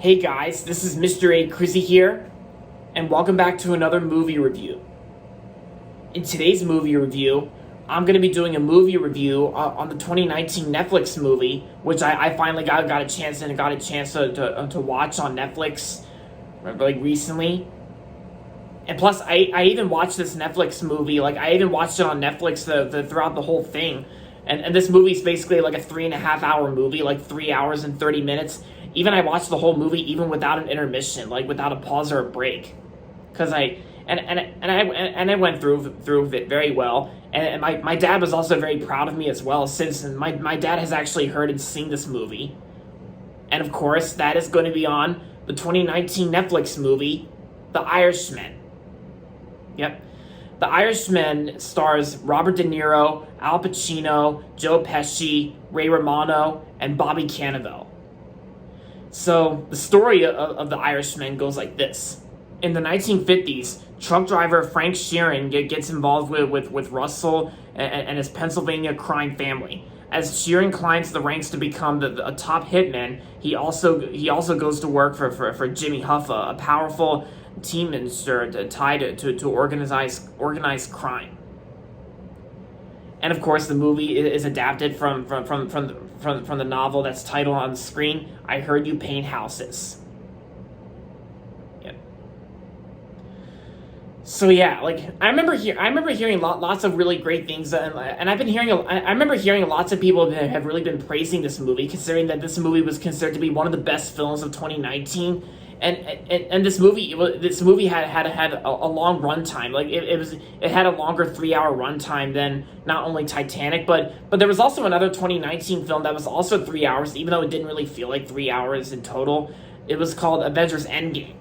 Hey guys, this is Mr. A. Crizzy here, and welcome back to another movie review. In today's movie review, I'm going to be doing a movie review on the 2019 Netflix movie, which I finally got a chance to watch on Netflix like recently. And plus, I even watched this Netflix movie, I even watched it on Netflix throughout the whole thing. And this movie's basically like a 3.5 hour movie, like 3 hours and 30 minutes. Even I watched the whole movie even without an intermission, like without a pause or a break, because I went through it very well. And my dad was also very proud of me as well, since my dad has actually heard and seen this movie. And of course, that is going to be on the 2019 Netflix movie, The Irishman. Yep. The Irishman stars Robert De Niro, Al Pacino, Joe Pesci, Ray Romano, and Bobby Cannavale. So, the story of The Irishman goes like this. In the 1950s, truck driver Frank Sheeran gets involved with Russell and his Pennsylvania crime family. As Sheeran climbs the ranks to become a top hitman, he also goes to work for Jimmy Hoffa, a powerful team minister tied to organized crime. And of course, the movie is adapted from the novel that's titled on the screen, I Heard You Paint Houses. Yeah. So yeah, I remember hearing lots of really great things, and I've been hearing. I remember hearing lots of people have really been praising this movie, considering that this movie was considered to be one of the best films of 2019. And this movie had a long runtime. It had a longer 3 hour runtime than not only Titanic, but there was also another 2019 film that was also 3 hours, even though it didn't really feel like 3 hours in total. It was called Avengers Endgame.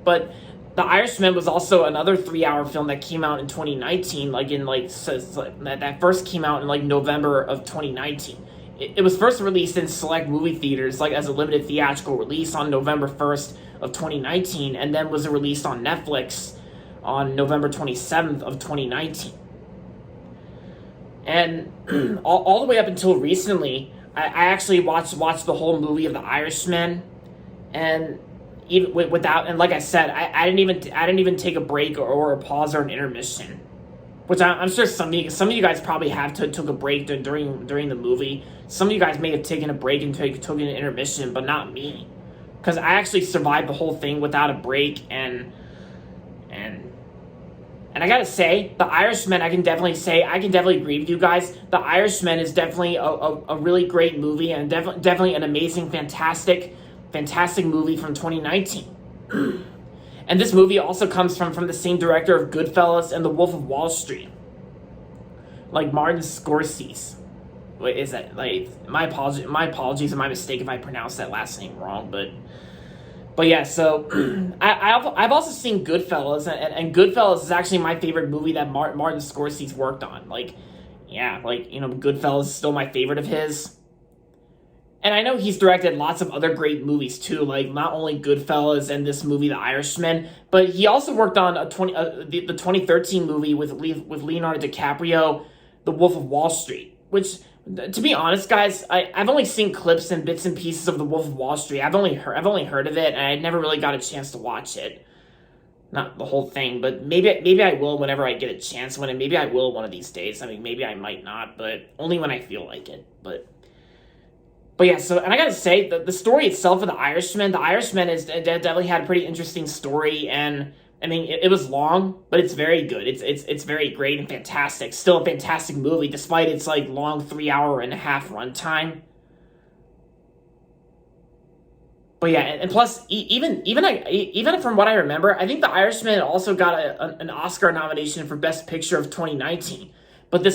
But The Irishman was also another 3 hour film that came out in 2019, that first came out in November of 2019. It was first released in select movie theaters, as a limited theatrical release on November 1st of 2019, and then was released on Netflix on November 27th of 2019. And all the way up until recently, I actually watched the whole movie of The Irishman, and even without, and like I said, I didn't even take a break or a pause or an intermission. Which I'm sure some of you guys probably have took a break during the movie. Some of you guys may have taken a break and took an intermission, but not me, because I actually survived the whole thing without a break. And I gotta say, The Irishman, I can definitely agree with you guys. The Irishman is definitely a really great movie, and definitely an amazing, fantastic movie from 2019. And this movie also comes from the same director of Goodfellas and The Wolf of Wall Street, Martin Scorsese. Wait, is that my apologies and my mistake if I pronounced that last name wrong, but yeah. So I've also seen Goodfellas, and Goodfellas is actually my favorite movie that Martin Scorsese worked on. Goodfellas is still my favorite of his. And I know he's directed lots of other great movies too, not only Goodfellas and this movie, The Irishman, but he also worked on the 2013 movie with Leonardo DiCaprio, The Wolf of Wall Street. Which, to be honest, guys, I've only seen clips and bits and pieces of The Wolf of Wall Street. I've only heard of it, and I never really got a chance to watch it. Not the whole thing, but maybe I will whenever I get a chance. Maybe I will one of these days. Maybe I might not, but only when I feel like it. But yeah, so, and I gotta say, the story itself of The Irishman is definitely had a pretty interesting story, and, it was long, but it's very good. It's very great and fantastic. Still a fantastic movie, despite its, long 3.5 hour runtime. But yeah, and plus, even from what I remember, I think The Irishman also got an Oscar nomination for Best Picture of 2019. But then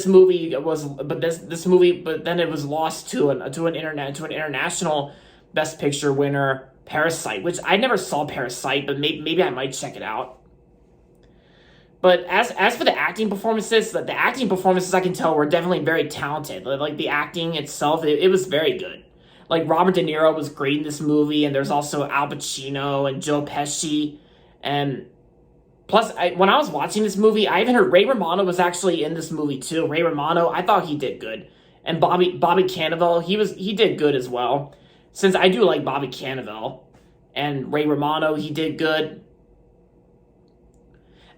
it was lost to an international Best Picture winner, Parasite, which I never saw Parasite, but maybe I might check it out. But as for the acting performances, I can tell were definitely very talented. The acting itself, it was very good. Robert De Niro was great in this movie, and there's also Al Pacino and Joe Pesci, and plus, when I was watching this movie, I even heard Ray Romano was actually in this movie too. Ray Romano, I thought he did good. And Bobby Cannavale, he did good as well. Since I do like Bobby Cannavale. and Ray Romano, he did good.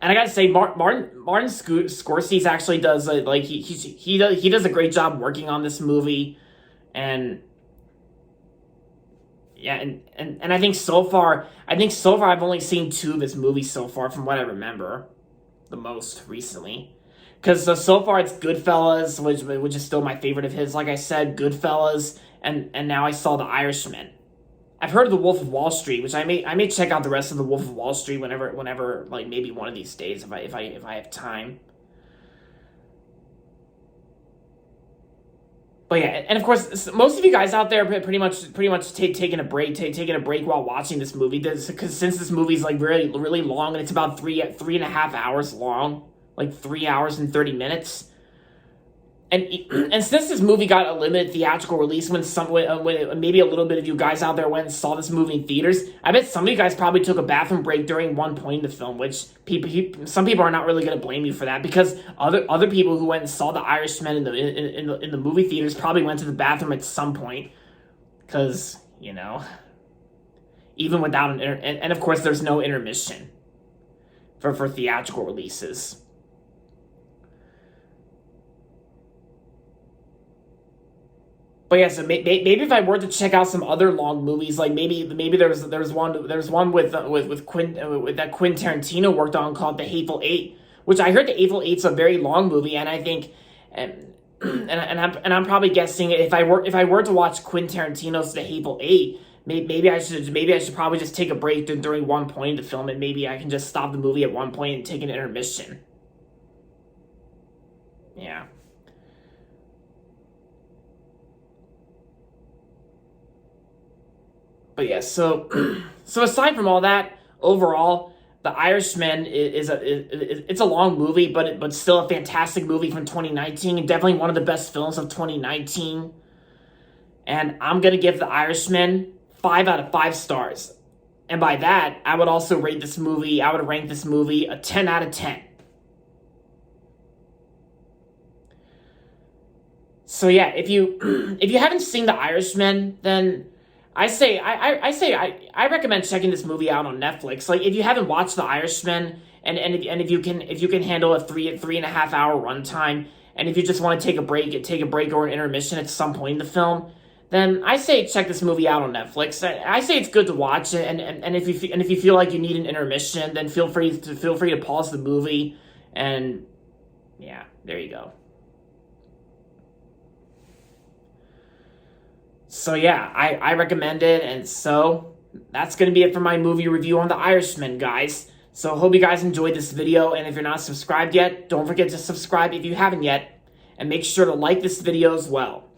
And I gotta say, Martin Scorsese actually does he does a great job working on this movie, and yeah, and I think so far I've only seen 2 of his movies so far from what I remember, the most recently. Because so far it's Goodfellas, which is still my favorite of his. Like I said, Goodfellas, and now I saw The Irishman. I've heard of The Wolf of Wall Street, which I may check out the rest of The Wolf of Wall Street whenever like maybe one of these days if I have time. But yeah, and of course, most of you guys out there pretty much taking a break while watching this movie, because since this movie's like really long, and it's about three and a half hours long, like 3 hours and 30 minutes. And since this movie got a limited theatrical release, when maybe a little bit of you guys out there went and saw this movie in theaters, I bet some of you guys probably took a bathroom break during one point in the film, which some people are not really going to blame you for that, because other people who went and saw The Irishman in the movie theaters probably went to the bathroom at some point, because even without and of course there's no intermission for theatrical releases. But yeah, so maybe if I were to check out some other long movies, like maybe there's one with that Quentin Tarantino worked on called The Hateful Eight, which I heard The Hateful Eight's a very long movie, and I think I'm probably guessing if I were to watch Quentin Tarantino's The Hateful Eight, maybe I should probably just take a break during one point in the film, and maybe I can just stop the movie at one point and take an intermission. Yeah. But yeah, so aside from all that, overall, The Irishman it's a long movie, but still a fantastic movie from 2019, and definitely one of the best films of 2019. And I'm gonna give The Irishman 5 out of 5 stars. And by that, I would also rank this movie a 10 out of 10. So yeah, if you haven't seen The Irishman, then I recommend checking this movie out on Netflix. Like, if you haven't watched The Irishman, and if you can handle a 3.5 hour runtime, and if you just want to take a break or an intermission at some point in the film, then I say check this movie out on Netflix. I say it's good to watch, and if you feel like you need an intermission, then feel free to pause the movie, and yeah, there you go. So yeah, I recommend it, and so that's going to be it for my movie review on The Irishman, guys. So hope you guys enjoyed this video, and if you're not subscribed yet, don't forget to subscribe if you haven't yet, and make sure to like this video as well.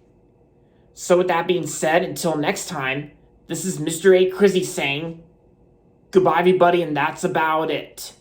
So with that being said, until next time, this is Mr. A. Crizzy saying, goodbye everybody, and that's about it.